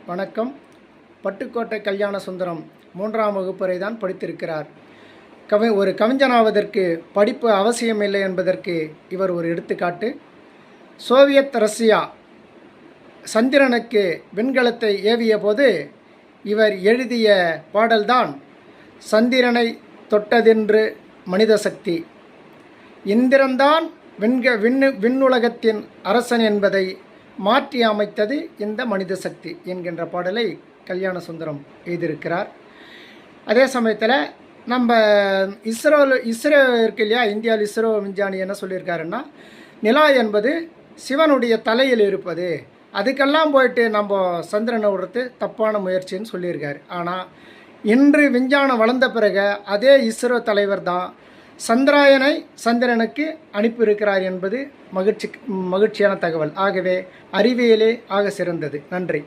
வணக்கம். பட்டுக்கோட்டை கல்யாண சுந்தரம் 3ஆம் வகுப்பு வரை தான் படித்திருக்கிறார். ஒரு கவிஞனாவதற்கு படிப்பு அவசியமில்லை என்பதற்கு இவர் ஒரு எடுத்துக்காட்டு. சோவியத் ரஷ்யா சந்திரனுக்கு விண்கலத்தை ஏவிய போது இவர் எழுதிய பாடல்தான் சந்திரனை தொட்டதென்று மனித சக்தி, இந்திரன்தான் விண்ணுலகத்தின் அரசன் என்பதை மாற்றி அமைத்தது இந்த மனித சக்தி என்கின்ற பாடலை கல்யாண சுந்தரம் எழுதியிருக்கிறார். அதே சமயத்தில் நம்ம இஸ்ரோ இருக்கு இல்லையா, இந்தியாவில் இஸ்ரோ விஞ்ஞானி என்ன சொல்லியிருக்காருன்னா, நிலா என்பது சிவனுடைய தலையில் இருப்பது, அதுக்கெல்லாம் போயிட்டு நம்ம சந்திரனை விடுறது தப்பான முயற்சின்னு சொல்லியிருக்காரு. ஆனால் இன்று விஞ்ஞானம் வளர்ந்த பிறகு அதே இஸ்ரோ தலைவர் தான் சந்திராயனை சந்திரனுக்கு அனுப்பியிருக்கிறார் என்பது மகிழ்ச்சியான தகவல். ஆகவே அறிவியலே ஆக சிறந்தது. நன்றி.